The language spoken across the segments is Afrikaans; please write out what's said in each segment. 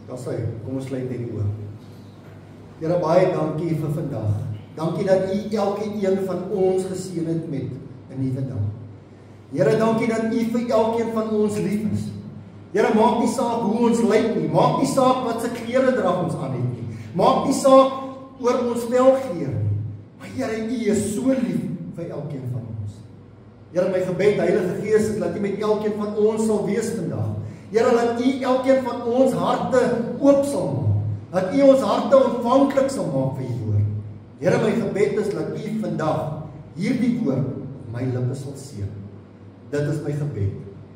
Daar sê, kom ons sluit net die oë. Here, baie dankie vir vandag. Dankie dat U elkeen van ons geseën het met 'n nuwe dag. Here, dankie dat U vir elkeen van ons lief is. Here, maak nie saak hoe ons lyk nie, maak nie saak wat se klere dra ons aan het nie, maak nie saak oor ons velkleur nie. Maar Here, U is so lief vir elkeen van ons. Here, my gebed, Heilige Gees, is dat U met elkeen van ons sal wees vandag. Here, dat U elkeen van ons harte oop sal maak, dat U ons harte ontvanklik sal maak vir U woord. Here, my gebed is dat U vandag hierdie woord op my lippe sal seën. Dit is my gebed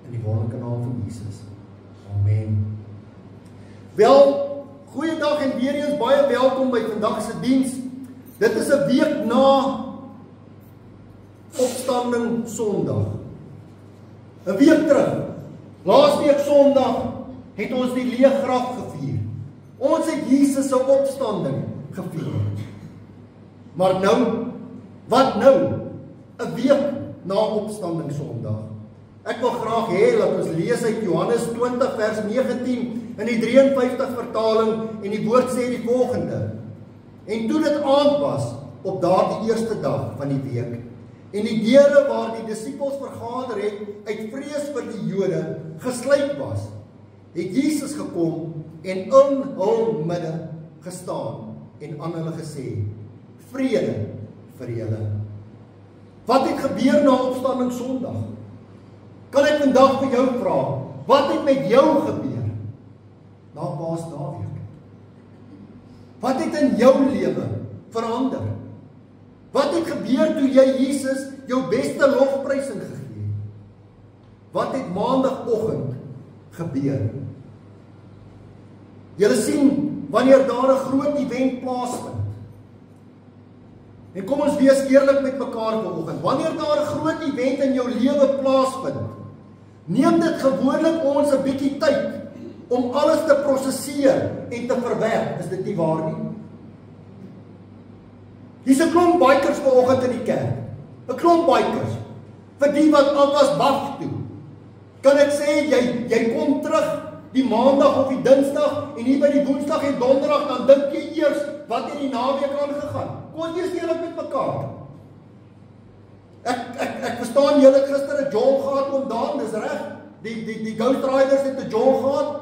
in die wonderlike naam van Jesus. Amen. Wel, goeiedag en weer eens baie welkom by vandag se diens. Dit is 'n week na Opstanding Sondag. 'n week terug, laasweek Sondag, het ons die leë graf gevier. Ons het Jesus se opstanding gevier. Maar nou, wat nou? 'n week na Opstanding Sondag. Ek wil graag hê dat ons lees uit Johannes 20 vers 19 in die 53 vertaling en die woord sê die volgende. En toe dit aand was op daardie eerste dag van die week en die deure waar die disippels vergader het uit vrees vir die Jode gesluit was, het Jesus gekom en in hul midde gestaan en aan hulle gesê, vrede vir julle. Wat het gebeur na Opstanding Sondag? Kan ek vandag vir jou vra, wat het met jou gebeur na Paasnaweek? Wat het in jou lewe verander? Wat het gebeur toe jy Jesus jou beste lofprysing gegee het? Wat het maandagoggend gebeur? Julle sien, wanneer daar 'n groot event plaasvind, en kom ons wees eerlik met mekaar vanoggend, wanneer daar 'n groot event in jou lewe plaasvind, neem dit gewoonlik ons 'n bietjie tyd om alles te prosesseer en te verwerk. Is dit nie waar nie? Hier's 'n klomp bikers vanoggend in die kerk. 'n Klomp bikers. Vir die wat al was wag toe. Kan ek sê, jy kom terug die maandag of die dinsdag en hier by die woensdag en donderdag, dan dink jy eers, wat het die naweek aangegaan? Kom ons wees eerlik met mekaar. Ek verstaan julle het gister 'n jol gehad om daan, dis reg. Die Ghost Riders het 'n jol gehad.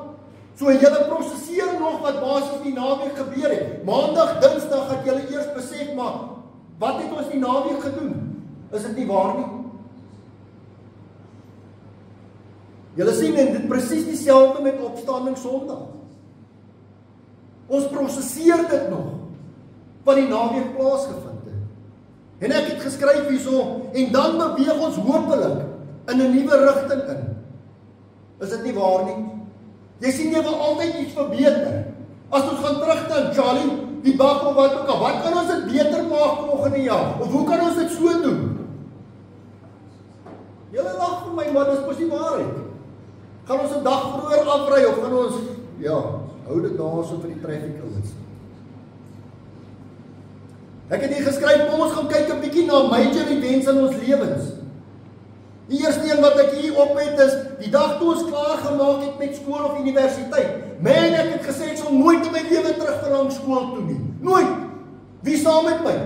So julle prosesseer nog wat basies die naweek gebeur het. Maandag, dinsdag het julle eers besef, maar wat het ons die naweek gedoen? Is dit nie waar nie? Julle sien, en dit presies dieselfde met Opstanding Sondag. Ons prosesseer dit nog wat die naweek plaasgevind het. En ek het geskryf hierso, en dan beweeg ons hopelik in 'n nuwe rigting in. Is dit nie waar nie? Jy sien, jy wil altyd iets verbeter. As ons gaan terugdink, Charlie, die bak of wat ook al, wat kan ons dit beter maak volgende jaar? Of hoe kan ons dit so doen? Julle lag vir my, maar dis mos die waarheid. Gaan ons 'n dag vroeër afry of gaan ons, hou dit daar so vir die traffic ouens. Ek het hier geskryf, kom ons gaan kyk 'n bietjie na major events in ons lewens. Die eerste een wat ek hier op het is, die dag toe ons klaar gemaak het met skool of universiteit. Man, ek het gesê, ek sal nooit in my lewe terug verlang skool toe nie. Nooit! Wie saam met my?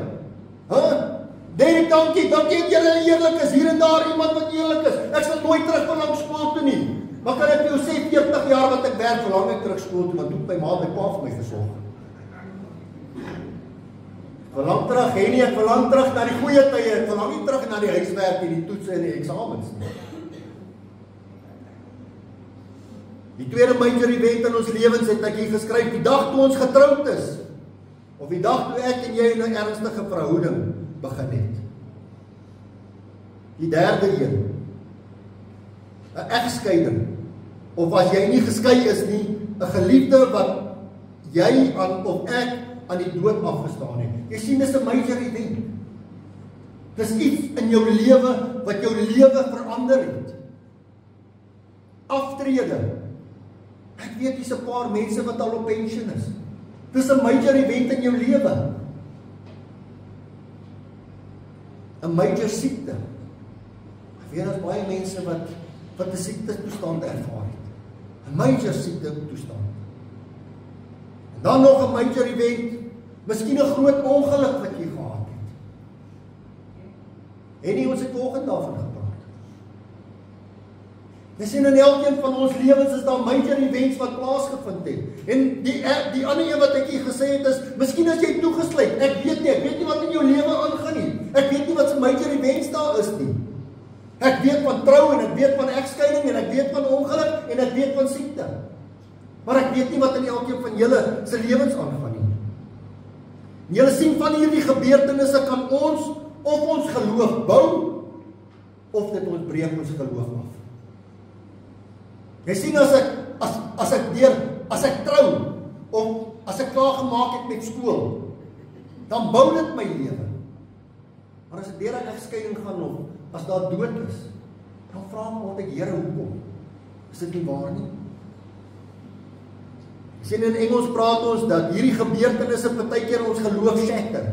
Derek, dankie dat julle eerlik is, hier en daar iemand wat eerlik is. Ek sal nooit terug verlang skool toe nie. Maar kan ek vir jou sê, 40 jaar wat ek werk, verlang ek terug skool toe, want toe my ma my pa vir my versorg. Verlang terug, ek verlang terug na die goeie tye, ek verlang nie terug na die huiswerk en die toetse en die eksamens nie. Die tweede major event in ons lewens het ek hier geskryf, die dag toe ons getroud is, of die dag toe ek en jy in 'n ernstige verhouding begin het. Die derde een, 'n egskeiding, of as jy nie geskei is nie, 'n geliefde wat jy of ek aan die dood afgestaan het. Jy sien, dis 'n major event. Dis iets in jou lewe wat jou lewe verander het. Aftrede. Ek weet hier's 'n paar mense wat al op pensioen is. Dis 'n major event in jou lewe. 'n major siekte. Ek weet daar's baie mense wat 'n siekte toestand ervaar het. 'n major siekte toestand. Dan nog 'n major event, miskien 'n groot ongeluk wat jy gehad het. En nie ons het vanoggend daarvan gepraat. Jy sien in elkeen van ons lewens is daar major events wat plaasgevind het. En die ander een wat ek hier gesê het is, miskien as jy toegesluit, ek weet nie wat in jou lewe aangaan nie. Ek weet nie wat se major events daar is nie. Ek weet van trou en ek weet van egskeiding en ek weet van ongeluk en ek weet van siekte. Maar ek weet nie wat in elkeen van julle se lewens aangaan nie. En julle sien van hierdie gebeurtenisse kan ons of ons geloof bou of dit ons breek ons geloof af. Jy sien as ek trou of as ek klaar gemaak het met skool, dan bou dit my lewe. Maar as ek deur 'n egskeiding gaan of as daar dood is, dan vra ek altyd, Here, hoekom? Is dit nie waar nie? Jy sien in Engels praat ons dat hierdie gebeurtenisse partykeer ons geloof shatter.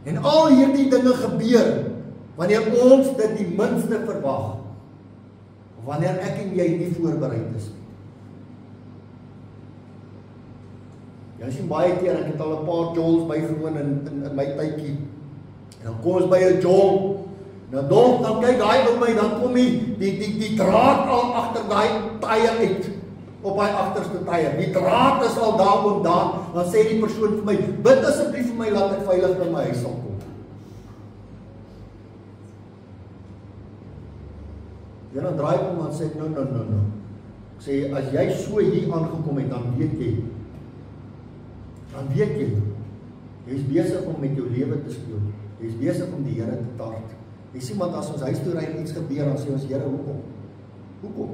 En al hierdie dinge gebeur wanneer ons dit die minste verwag. Wanneer ek en jy nie voorbereid is nie. Jy sien baie keer, ek het al 'n paar jolls bygewoon in my tydjie. En dan kom ons by 'n jol. Dan kyk daai ou my, dan kom die draad al agter daai tyre uit. Op daai agterste tyre. Die draad is al daar om dan sê die persoon vir my, bid asseblief vir my laat ek veilig by my huis sal kom. En dan draai ek om en sê ek, no. Ek sê, as jy so hier aangekom het, dan weet jy, jy is besig om met jou lewe te speel, jy is besig om die Here te tart. Jy sien, want as ons huis toe ry en iets gebeur, dan sê ons, Here, hoekom?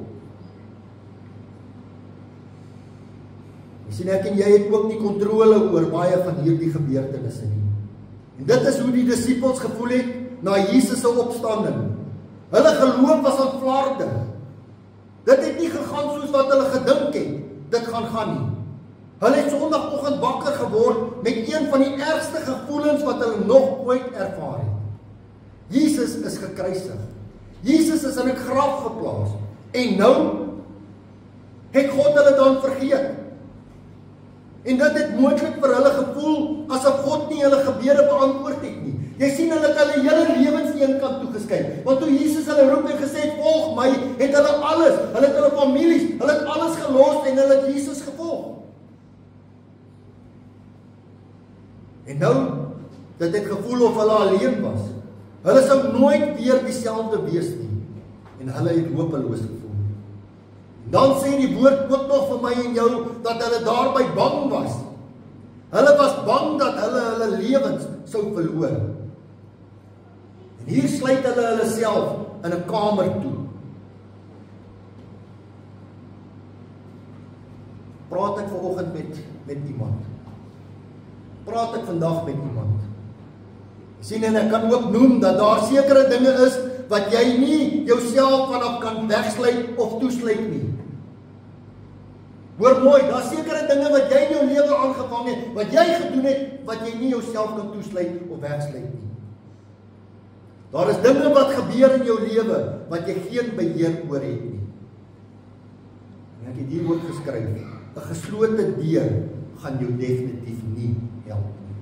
Jy sien, ek en jy het ook nie kontrole oor baie van hierdie gebeurtenisse nie. En dit is hoe die disippels gevoel het na Jesus se opstanding. Hulle geloof was aan flarde. Dit het nie gegaan soos wat hulle gedink het. Dit gaan nie. Hulle het Sondagoggend wakker geword met een van die ergste gevoelens wat hulle nog ooit ervaar het. Jesus is gekruisig. Jesus is in 'n graf geplaas. En nou het God hulle dan vergeet. En dit het moontlik vir hulle gevoel asof God nie hulle gebede beantwoord het nie. Jy sien, hulle het hulle hele lewens die een kant toe geskei. Want toe Jesus hulle roep en gesê het, volg my, het hulle alles, hulle het hulle families, hulle het alles gelos en hulle het Jesus gevolg. En nou, dit het gevoel of hulle alleen was. Hulle sou nooit weer dieselfde wees nie. En hulle het hopeloos gevoel. Dan sê die woord ook nog vir my en jou, dat hulle daarby bang was. Hulle was bang dat hulle lewens sou verloor. En hier sluit hulle self in 'n kamer toe. Praat ek vanoggend met iemand? Praat ek vandag met iemand? Sien, en ek kan ook noem dat daar sekere dinge is wat jy nie jouself vanaf kan wegsluit of toesluit nie. Hoor mooi, daar sekere dinge wat jy in jou lewe aangevang het, wat jy gedoen het, wat jy nie jouself kan toesluit of wegsluit nie. Daar is dinge wat gebeur in jou lewe, wat jy geen beheer oor het nie. En ek het hier ook geskryf, 'n geslote deur gaan jou definitief nie help nie.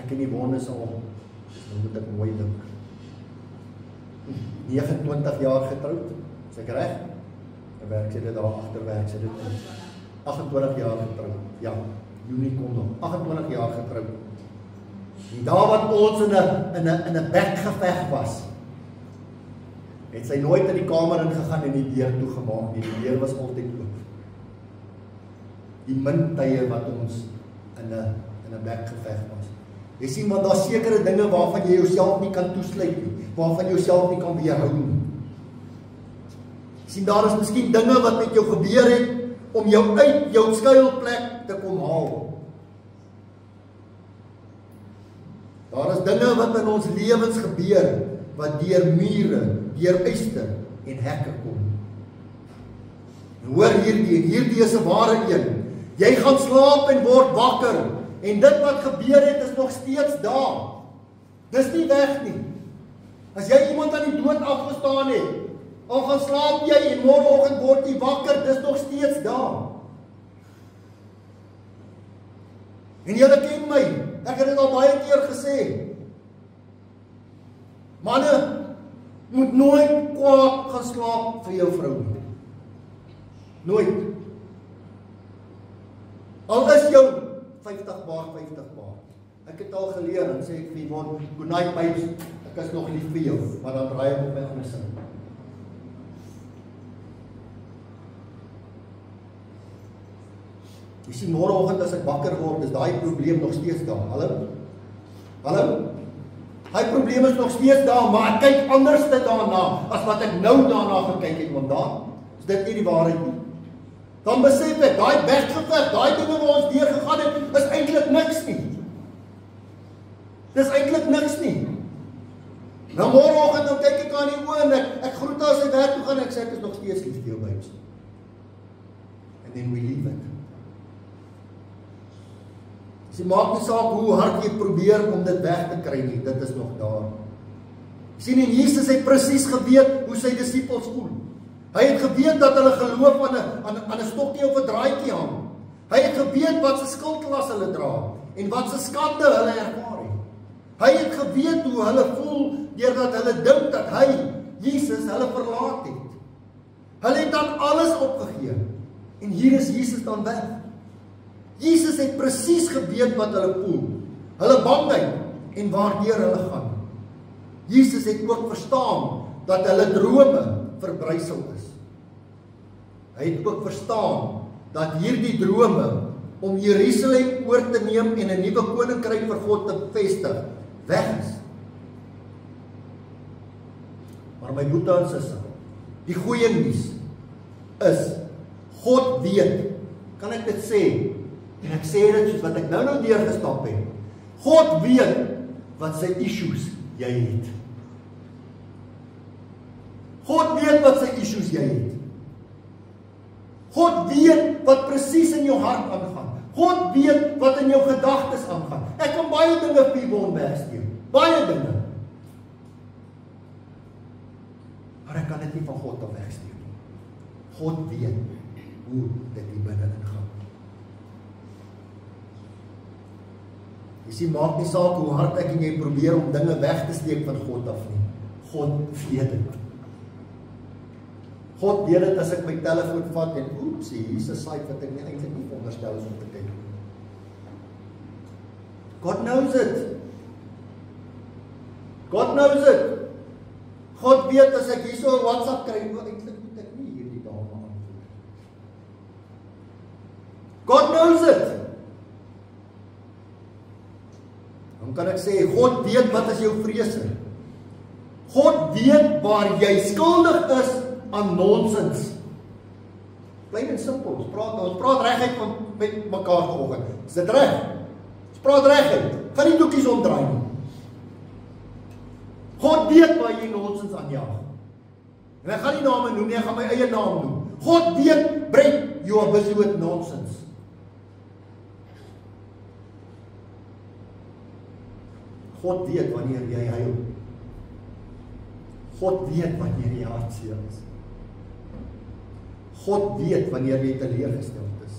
Ek in die wondes al, dan moet ek mooi dink. 29 jaar getroud, is ek reg? Ek werk sy dit daar agter, werk sy dit in. 28 jaar getroud, ja, Junie kom nog, 28 jaar getroud. En daar wat ons in 'n bekgeveg was, het sy nooit in die kamer ingegaan en die deur toegemaak nie, die deur was altyd oop. Die min tye wat ons in 'n bekgeveg was. Jy sien, want daar sekere dinge waarvan jy jouself nie kan toesluit nie, waarvan jy jouself nie kan weerhou nie. Jy sien, daar is miskien dinge wat met jou gebeur het, om jou uit jou skuilplek te kom haal. Daar is dinge wat in ons lewens gebeur, wat deur mure, deur yster en hekke kom. En hoor hierdie is 'n ware een. Jy gaan slaap en word wakker, en dit wat gebeur het is nog steeds daar. Dis nie weg nie. As jy iemand aan die dood afgestaan het, Al gaan slaap jy en môreoggend word jy wakker, dis nog steeds daar. En julle ken my, ek het dit al baie keer gesê. Manne moet nooit kwaad gaan slaap vir jou vrou nie. Nooit. Al is jou 50 baar. Ek het al geleer, en sê ek vir iemand, good night babes, ek is nog lief vir jou, maar dan draai ek op my ander sin. Jy sien, môreoggend as ek wakker word, is daai probleem nog steeds daar. Hallo? Daai probleem is nog steeds daar, maar ek kyk anders daarna, as wat ek nou daarna gekyk het, want daar is dit nie die waarheid nie. Dan besef ek, daai weggeveg, daai dinge wat ons deurgegaan het, is eintlik niks nie. Dis eintlik niks nie. Nou môreoggend dan kyk ek aan die oë en ek groet haar as sy werk toe gaan en ek sê ek is nog steeds lief vir jou babes. And then we leave it. Sy maak nie saak hoe hard jy probeer om dit weg te kry nie, dit is nog daar. Sien, en Jesus het presies geweet hoe sy disippels voel. Hy het geweet dat hulle geloof aan 'n stokkie of 'n draadjie hang. Hy het geweet wat se skuldlas hulle dra en wat se skande hulle ervaar het. Hy het geweet hoe hulle voel deurdat hulle dink dat hy, Jesus, hulle verlaat het. Hulle het dan alles opgegee. En hier is Jesus dan weg. Jesus het presies geweet wat hulle voel, hulle bangheid en waardeur hulle gaan. Jesus het ook verstaan dat hulle drome verbrysel is. Hy het ook verstaan dat hierdie drome om Jerusalem oor te neem en 'n nuwe koninkryk vir God te vestig, weg is. Maar my broer en suster, die goeie nuus is, God weet, kan ek dit sê, en ek sê dit soos wat ek nou deurgestap het, God weet wat sy issues jy het. God weet wat sy issues jy het. God weet wat presies in jou hart aangaan. God weet wat in jou gedagtes aangaan. Ek kan baie dinge vir jou wegsteek. Baie dinge. Maar ek kan dit nie van God af wegsteek nie. God weet hoe dit die binne-in gaan. Jy sien, maak nie saak hoe hard ek en jy probeer om dinge weg te steek van God af nie. God weet dit. God weet dit as ek my telefoon vat en oepsie, hier is 'n site wat ek nie eintlik nie veronderstel is om te kyk. God knows it. God knows it. God weet as ek hierso 'n WhatsApp kry, eintlik moet ek nie hierdie dame antwoord. God knows it. Dan kan ek sê, God weet wat is jou vrese. God weet waar jy skuldig is aan nonsens. Klein en simpel, ons praat reguit met mekaar vanoggend. Is dit reg? Ons praat reguit. Gaan nie doekies omdraai nie. God weet waar jy nonsens aanjaag. En ek gaan nie name noem nie, ek gaan my eie naam noem. God weet, Brett, you are busy with nonsense. God weet wanneer jy huil. God weet wanneer jy hartseer is. God weet wanneer jy teleurgesteld is.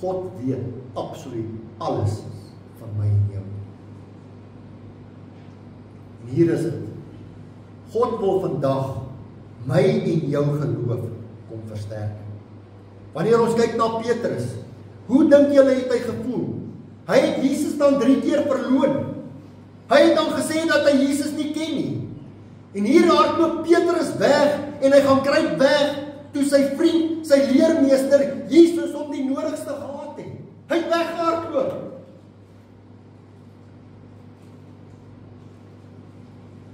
God weet absoluut alles van my en jou. En hier is dit. God wil vandag my en jou geloof kom versterk. Wanneer ons kyk na Petrus, hoe dink julle het hy gevoel? Hy het Jesus dan 3 keer verloon. Hy het dan gesê dat hy Jesus nie ken nie. En hier hardloop Petrus weg en hy gaan kruip weg toe sy vriend, sy leermeester, Jesus hom die nodigste gehad het. Hy het weggehardloop.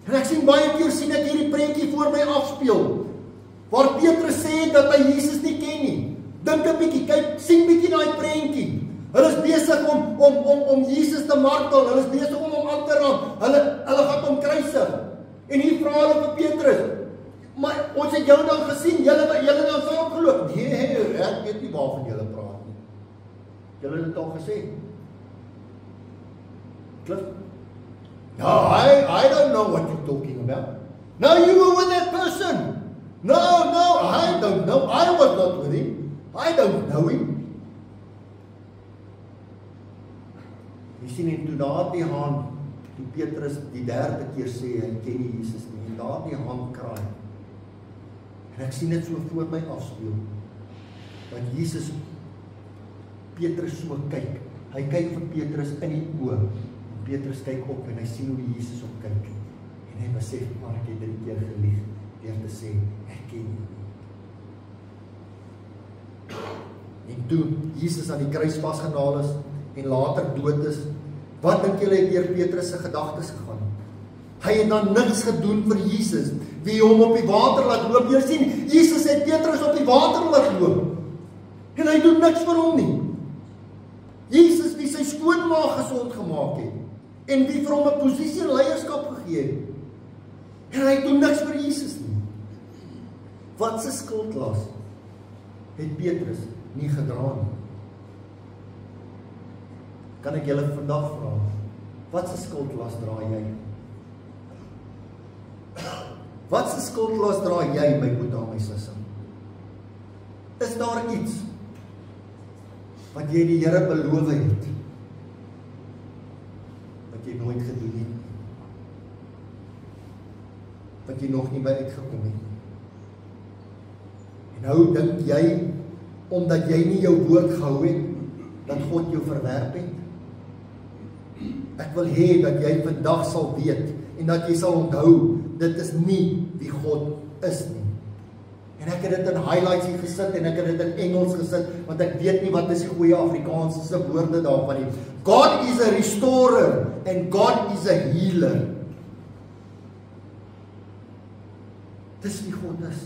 En ek sien baie keer sien ek hierdie prentjie voor my afspeel, waar Petrus sê dat hy Jesus nie ken nie. Dink 'n bietjie, kyk, sien bietjie daai prentjie. Hulle is besig om Jesus te martel, hulle is besig om hom aan te rand, hulle gaan hom kruisig. En hier vra hulle vir Petrus, maar ons het jou dan gesien, julle dan saam geloop. Nee, ek weet nie waarvan julle praat nie. Julle het dit al gesê. Cliff? No, I don't know what you're talking about. No, you were with that person. No, I don't know. I was not with him. I don't know him. Jy sien, en toe daardie hand, toe Petrus die derde keer sê, hy ken nie Jesus nie, en daardie hand kraai. En ek sien dit so voor my afspeel. Want Jesus, Petrus so kyk. Hy kyk vir Petrus in die oë. En Petrus kyk op en hy sien hoe Jesus op kyk. En hy besef, maar ek het 3 keer gelieg, deur te sê, ek ken nie. En toe Jesus aan die kruis vasgenaal is, en later dood is, wat dink julle het deur Petrus se gedagtes gegaan? Hy het dan niks gedoen vir Jesus, wie hom op die water laat loop. Jy sien, Jesus het Petrus op die water laat loop, en hy doen niks vir hom nie. Jesus wie sy skoonma gesond gemaak het, en wie vir hom 'n posisie en leierskap gegee het, en hy doen niks vir Jesus nie. Wat se skuldlas het Petrus nie gedra nie? Kan ek julle vandag vra, wat se skuldlas dra jy? Wat se skuldlas dra jy, my boetie en my sussie? Is daar iets wat jy die Here beloof het, wat jy nooit gedoen het, wat jy nog nie by uitgekom het? En nou dink jy, omdat jy nie jou woord gehou het, dat God jou verwerp het? Ek wil hê dat jy vandag sal weet, en dat jy sal onthou, dit is nie wie God is nie. En ek het dit in highlights hier gesit, en ek het dit in Engels gesit, want ek weet nie wat is die goeie Afrikaanse woorde daarvan nie. God is a restorer, and God is a healer. Dis wie God is.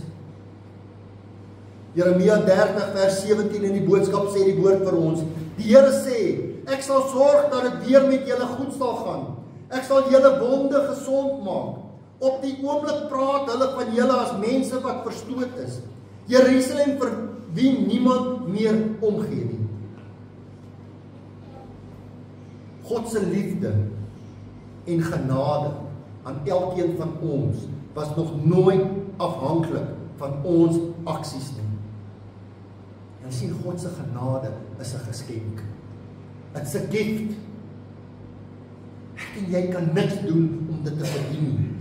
Jeremia 30 vers 17 in die boodskap sê die woord vir ons, die Here sê, ek sal sorg dat dit weer met julle goed sal gaan. Ek sal julle wonde gesond maak. Op die oomblik praat hulle van julle as mense wat verstoot is. Jerusalem vir wie niemand meer omgee nie. God se liefde en genade aan elkeen van ons was nog nooit afhanklik van ons aksies nie. En sien, God se genade is 'n geskenk. It's a gift. Ek en jy kan niks doen om dit te verdien nie.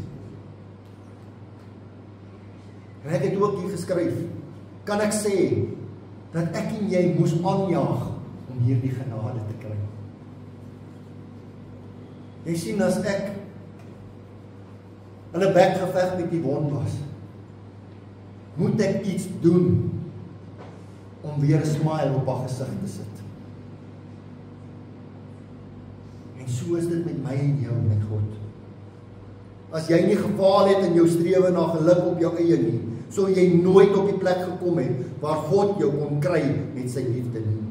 En ek het ook hier geskryf, kan ek sê, dat ek en jy moes aanjaag om hierdie genade te kry. Jy sien, as ek in 'n bekgeveg met die wond was, moet ek iets doen om weer 'n smile op haar gesig te sit. En so is dit met my en jou met God. As jy nie gefaal het in jou strewe na geluk op jou eie nie, sou jy nooit op die plek gekom het waar God jou kon kry met sy liefde nie.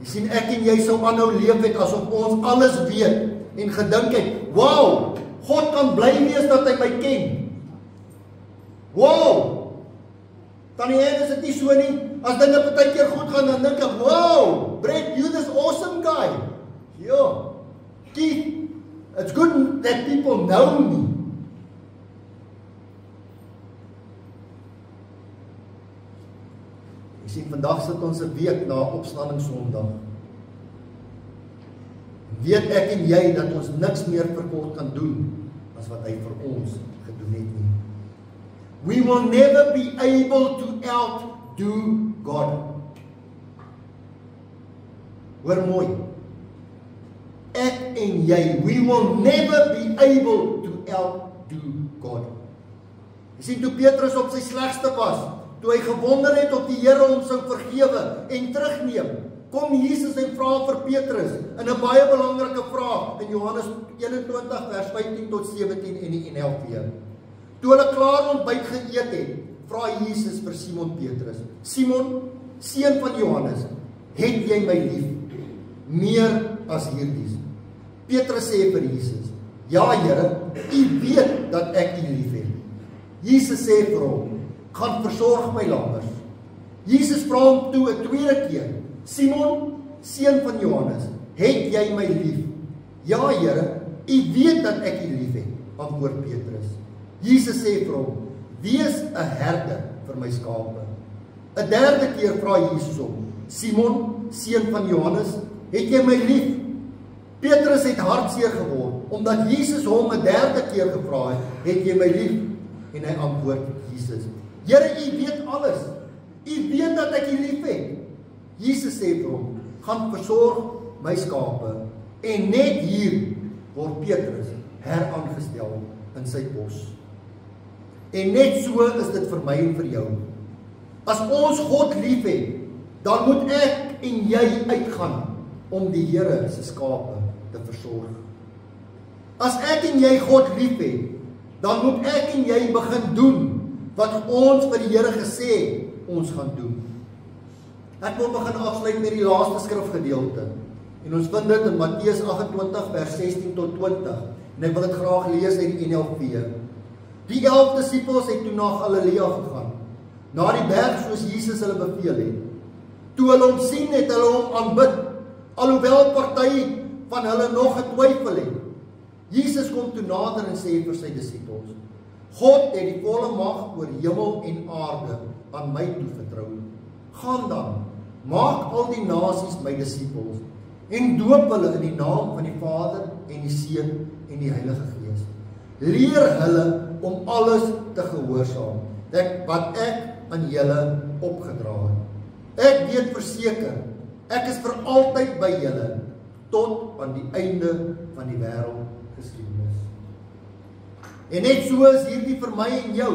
Jy sien, ek en jy sou aanhou leef het asof ons alles weet en gedink het, wow, God kan bly wees dat hy my ken. Wow! Tannie Anne, is dit nie so nie? As dinge partykeer goed gaan, dan dink ek, wow, Brett, you this awesome guy. Yo, Keith, it's good that people know me. Jy sien, vandag sit ons 'n week na opstandingssondag. Weet ek en jy dat ons niks meer vir God kan doen as wat hy vir ons gedoen het nie. We will never be able to outdo God. Hoor mooi. Ek en jy, we will never be able to outdo God. Jy sien, toe Petrus op sy slegste was, toe hy gewonder het of die Here hom sou vergewe en terugneem, kom Jesus en vra vir Petrus in 'n baie belangrike vraag in Johannes 21 vers 15 tot 17 en die NLV. Toe hulle klaar ontbyt geëet het, vra Jesus vir Simon Petrus, Simon, seun van Johannes, het jy my lief meer as hierdie? Petrus sê vir Jesus, ja Here, U weet dat ek U lief het. Jesus sê vir hom, gaan versorg my lammers. Jesus vra hom toe 'n tweede keer, Simon, seun van Johannes, het jy my lief? Ja Here, U weet dat ek U lief het, antwoord Petrus. Jesus sê vir hom, wees 'n herder vir my skape. 'n derde keer vra Jesus hom, Simon, seun van Johannes, het jy my lief? Petrus het hartseer geword, omdat Jesus hom 'n derde keer gevra het jy my lief? En hy antwoord Jesus, Here, U weet alles. U weet dat ek U lief het. Jesus sê vir hom, gaan versorg my skape. En net hier word Petrus heraangestel in sy pos. En net so is dit vir my en vir jou. As ons God lief het, dan moet ek en jy uitgaan om die Here se skape te versorg. As ek en jy God lief het, dan moet ek en jy begin doen wat ons vir die Here gesê ons gaan doen. Ek wil begin afsluit met die laaste skrifgedeelte. En ons vind dit in Matteus 28 vers 16 tot 20. En ek wil dit graag lees uit die NLV. Die 11 disippels het toe na Galilea gegaan, na die berg soos Jesus hulle beveel het. Toe hulle hom sien, het hulle hom aanbid, alhoewel party van hulle nog getwyfel het. Jesus kom toe nader en sê vir sy disippels, God het die volle mag oor hemel en aarde aan my toevertrou. Gaan dan, maak al die nasies my disippels en doop hulle in die naam van die Vader en die Seun en die Heilige Gees. Leer hulle om alles te gehoorsaam wat ek aan julle opgedra het. Ek weet verseker, ek is vir altyd by julle tot aan die einde van die wêreldgeskiedenis. En net so is hierdie vir my en jou.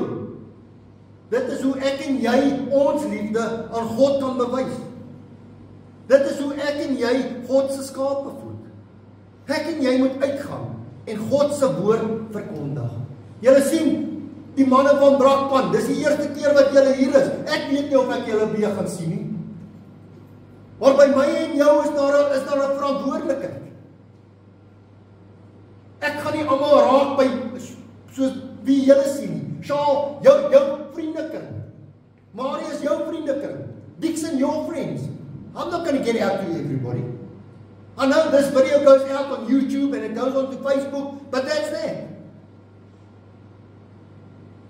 Dit is hoe ek en jy ons liefde aan God kan bewys. Dit is hoe ek en jy God se skape voed. Ek en jy moet uitgaan en God se woord verkondig. Julle sien, die manne van Brakpan, dis die eerste keer wat julle hier is. Ek weet nie of ek julle weer gaan sien nie. Maar by my en jou is daar 'n verantwoordelikheid. Ek gaan nie almal raak by soos wie julle sien nie. Shaal, jou vriendekring. Marius, jou vriendekring. Dixon, your friends. I'm not going to get out to everybody. I know this video goes out on YouTube and it goes on to Facebook, but that's that.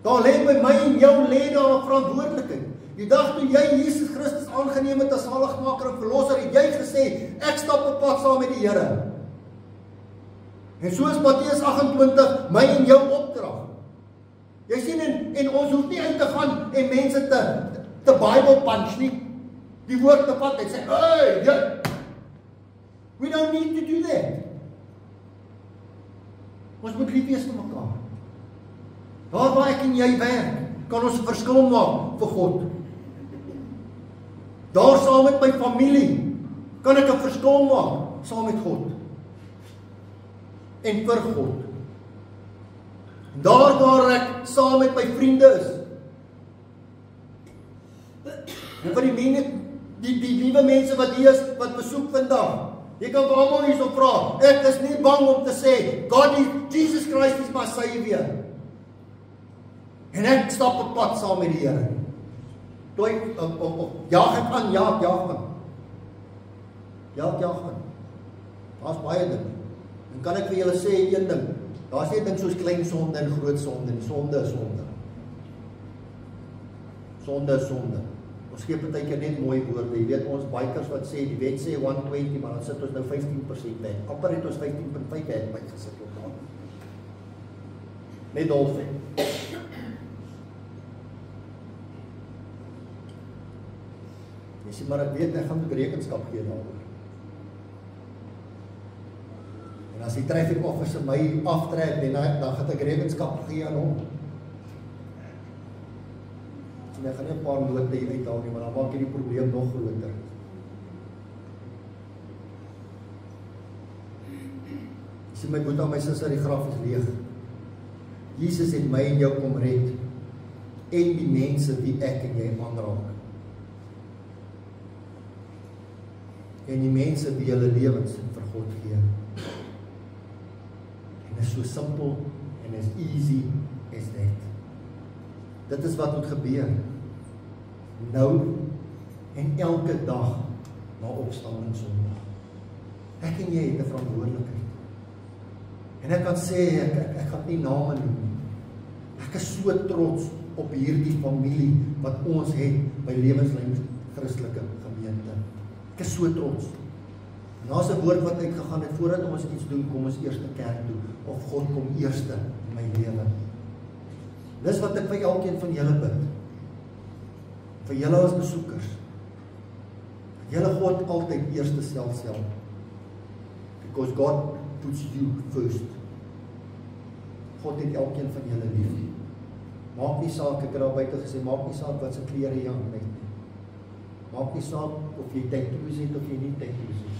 Daar lê by my en jou lê daar 'n verantwoordelikheid. Die dag toe jy Jesus Christus aangeneem het as saligmaker en verlosser, het jy gesê, ek stap op pad saam met die Here. En so is Matteus 28 my en jou opdrag. Jy sien, en ons hoef nie uit te gaan en mense te Bible punch nie. Die woord te vat en sê, hey, yeah. We don't need to do that. Ons moet lief wees vir mekaar. Daar waar ek en jy werk, kan ons 'n verskil maak vir God. Daar saam met my familie, kan ek 'n verskil maak saam met God. En vir God. Daar waar ek saam met my vriende is. En vir die liewe mense wat hier is, wat besoek vandag. Jy kan almal hierso vra. Ek is nie bang om te sê, Jesus Christ is my Savior. En ek stap op pad saam met die Here. Jaag ek aan, jaag aan. Jaag aan. Daar's baie dinge. En kan ek vir julle sê een ding. Daar's nie ding soos klein sonde en groot sonde nie. Sonde is sonde. Sonde is sonde. Ons gee partykeer net mooi woorde. Jy weet ons bikers wat sê, die wet sê 120, maar dan sit ons nou 15% weg. Amper het ons 15.5 weg bygesit op daar. Net dolfyn. Jy sê, maar ek weet, ek gaan rekenskap gee daaroor. En as die traffic officer my aftrek, dan gaan ek rekenskap gee aan hom. En ek gaan nie 'n paar note hier uithaal nie, maar dan maak jy die probleem nog groter. Sê my boetie, my sussie, die graf is leeg. Jesus het my en jou kom red. En die mense wie ek en jy aanraak. En die mense wie hulle lewens vir God gee. En is so simpel en is easy as that. Dit is wat moet gebeur. Nou en elke dag na opstanding Sondag. Ek en jy het 'n verantwoordelikheid. En ek kan sê, ek gaan nie name noem nie. Ek Ek is so trots op hierdie familie wat ons het by Lewenslyn Christelike Gemeente. Ek is so trots. En daar's 'n woord wat uitgegaan het, voordat ons iets doen, kom ons eers kerk toe, of God kom eerste in my lewe. Dis wat ek vir elkeen van julle bid. Vir julle as besoekers. Dat julle God altyd eerste stel. Because God puts you first. God het elkeen van julle lief. Maak nie saak, ek het daar buite gesê, maak nie saak wat se klere jy aan het nie. Maak nie saak of jy tattoos het of jy nie tattoos het.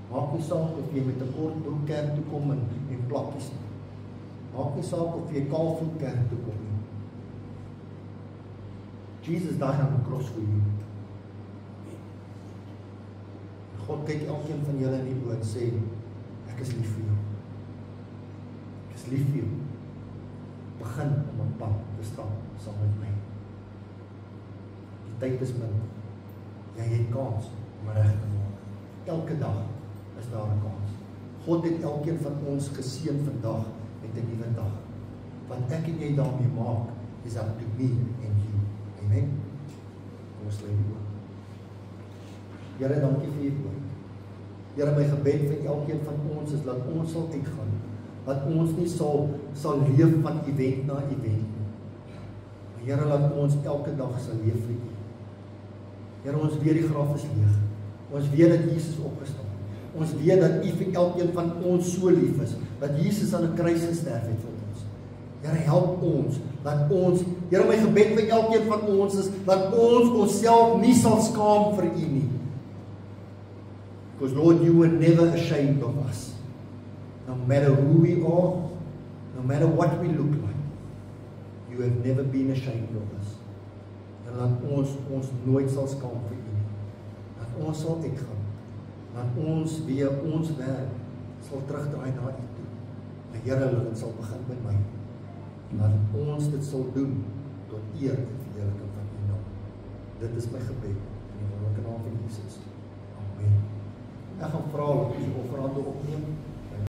Maak nie saak of jy met 'n kort broek kerk toe kom en plakkies nie. Maak nie saak of jy kaalvoet kerk toe kom nie. Jesus died on the cross for you. God kyk elkeen van julle in die oë en sê, ek is lief vir jou. Ek is lief vir jou. Begin om 'n pad te stap saam met my. Die tyd is min. Jy het kans om reg te maak. Elke dag is daar 'n kans. God het elkeen van ons geseën vandag met 'n nuwe dag. Wat ek en jy daarmee maak, is up to me and you. Amen. Kom ons lê die oë. Here, dankie vir u woord. Here, my gebed vir elkeen van ons is dat ons sal uitgaan. Dat ons nie sal leef van event na event nie. Maar Here, laat ons elke dag sal leef vir u. Here, ons weet die graf is leeg. Ons weet dat Jesus opgestaan. Ons weet dat u vir elkeen van ons so lief is, dat Jesus aan 'n kruis gesterf het vir ons. Here, help ons, dat ons, Here, my gebed vir elkeen van ons is, dat ons onsself nie sal skaam vir u nie. Because Lord, you were never ashamed of us. No matter who we are, no matter what we look like, you have never been ashamed of us. En laat ons nooit sal skaam vir u nie. Dat ons sal uitgaan. Dat ons weer ons werk sal terugdraai na u toe. Maar Here, dit sal begin by my. Laat ons dit sal doen tot eer en verheerliking van u naam. Dit is my gebed in die wonderlike naam van Jesus. Amen. Ek gaan vra dat u se offerande opneem.